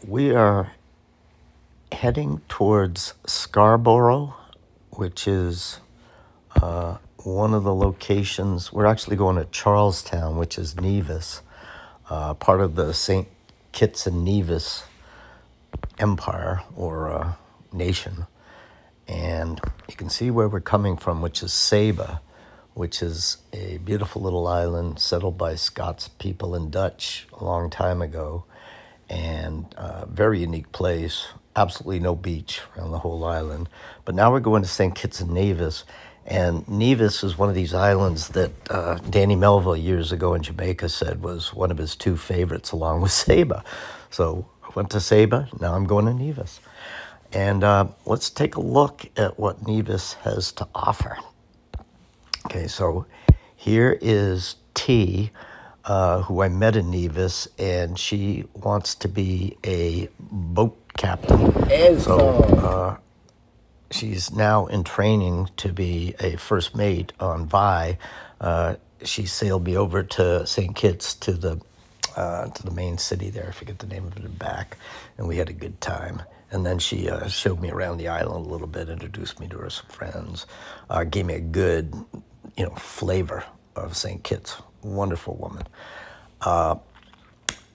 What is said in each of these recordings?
We are heading towards Scarborough, which is one of the locations. We're actually going to Charlestown, which is Nevis, part of the St. Kitts and Nevis Empire or nation. And you can see where we're coming from, which is Saba, which is a beautiful little island settled by Scots people and Dutch a long time ago. And very unique place, absolutely no beach around the whole island. But now we're going to St. Kitts and Nevis. And Nevis is one of these islands that Danny Melville years ago in Jamaica said was one of his two favorites along with Saba. So I went to Saba, now I'm going to Nevis. And let's take a look at what Nevis has to offer. Okay, so here is T, who I met in Nevis, and she wants to be a boat captain. So she's now in training to be a first mate on Vi. She sailed me over to St. Kitts to the main city there. I forget the name of it back, and we had a good time. And then she showed me around the island a little bit, introduced me to her some friends, gave me a good, flavor of St. Kitts. Wonderful woman.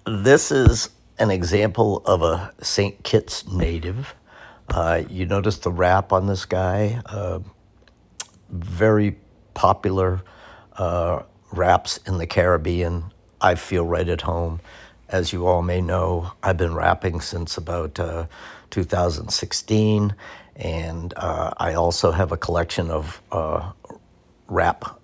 This is an example of a St. Kitts native. You notice the wrap on this guy. Very popular wraps in the Caribbean. I feel right at home. As you all may know, I've been rapping since about 2016, and I also have a collection of rap,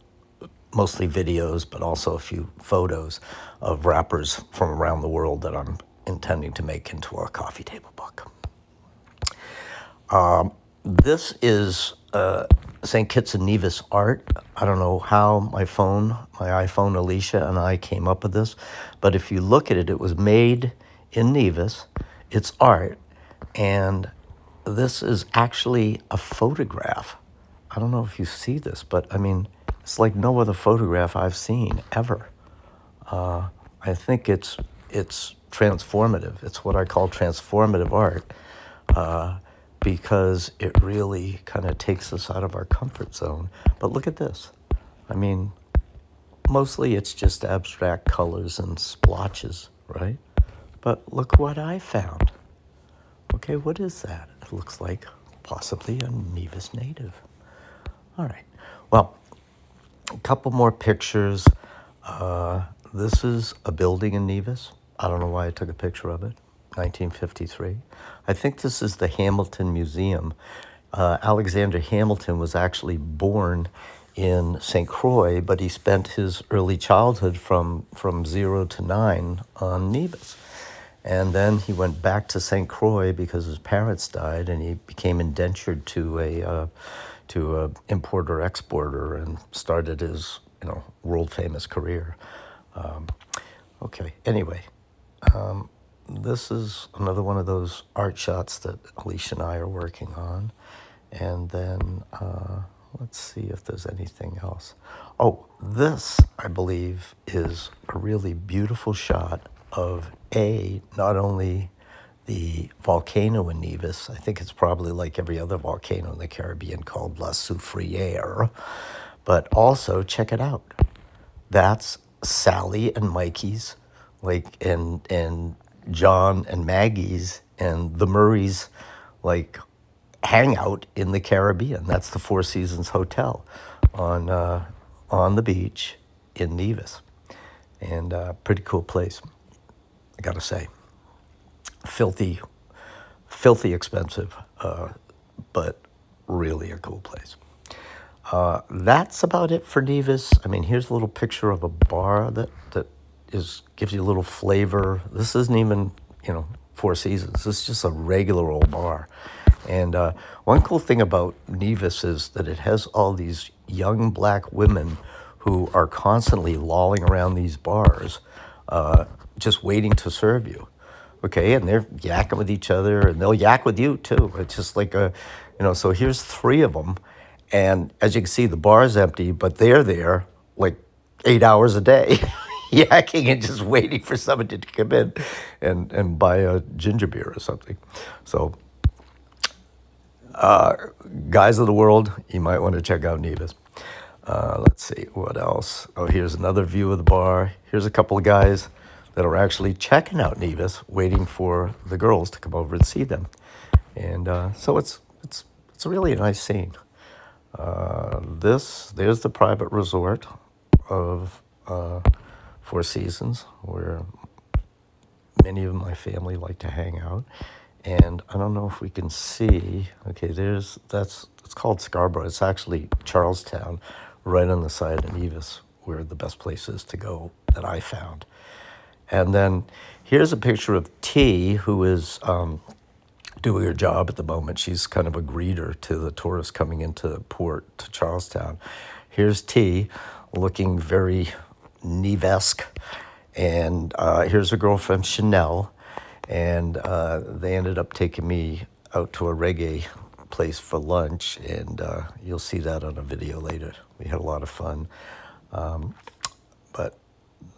mostly videos, but also a few photos of rappers from around the world that I'm intending to make into a coffee table book. This is St. Kitts and Nevis art. I don't know how my iPhone, Aleysha, and I came up with this, but if you look at it, it was made in Nevis. It's art, and this is actually a photograph. I don't know if you see this, but I mean, it's like no other photograph I've seen ever. I think it's transformative. It's what I call transformative art. Because it really kind of takes us out of our comfort zone. But look at this. I mean, mostly it's just abstract colors and splotches, right? But look what I found. Okay, what is that? It looks like possibly a Nevis native. All right. Well, a couple more pictures. This is a building in Nevis. I don't know why I took a picture of it. 1953. I think this is the Hamilton Museum. Alexander Hamilton was actually born in St. Croix, but he spent his early childhood from 0 to 9 on Nevis. And then he went back to St. Croix because his parents died, and he became indentured to a importer-exporter and started his world-famous career. Okay, anyway. This is another one of those art shots that Aleysha and I are working on. And then let's see if there's anything else. Oh, this, I believe, is a really beautiful shot of not only the volcano in Nevis. I think it's probably like every other volcano in the Caribbean called La Soufriere. But also, check it out. That's Sally and Mikey's, and John and Maggie's and the Murrays, hangout in the Caribbean. That's the Four Seasons Hotel on the beach in Nevis. And pretty cool place, I gotta say. Filthy expensive, but really a cool place. That's about it for Nevis. I mean, here's a little picture of a bar that gives you a little flavor. This isn't even, Four Seasons. This is just a regular old bar. And one cool thing about Nevis is that it has all these young black women who are constantly lolling around these bars, just waiting to serve you. Okay, and they're yakking with each other, and they'll yak with you too. It's just like so here's 3 of them, and as you can see, the bar's empty, but they're there like 8 hours a day. yakking and just waiting for somebody to come in and buy a ginger beer or something. So, guys of the world, you might want to check out Nevis. Let's see, what else? Oh, here's another view of the bar. Here's a couple of guys that are actually checking out Nevis, waiting for the girls to come over and see them. And so it's really a nice scene. There's the private resort of Four Seasons, where many of my family like to hang out. And I don't know if we can see. Okay, it's called Scarborough. It's actually Charlestown, right on the side of Nevis, where the best place is to go that I found. And then here's a picture of T, who is doing her job at the moment. She's kind of a greeter to the tourists coming into port to Charlestown. Here's T, looking very Nevesque. And here's her girlfriend, Chanel. And they ended up taking me out to a reggae place for lunch, and you'll see that on a video later. We had a lot of fun. But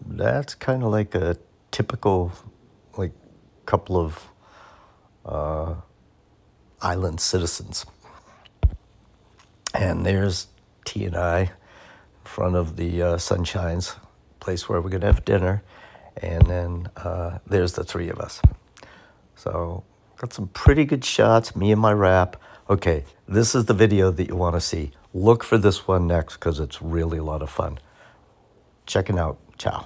that's kind of like a typical, like, couple of island citizens. And there's T and I in front of the Sunshine's place where we're going to have dinner. And then there's the three of us. So got some pretty good shots, me and my rap. Okay, this is the video that you want to see. Look for this one next because it's really a lot of fun. Checking out. Ciao.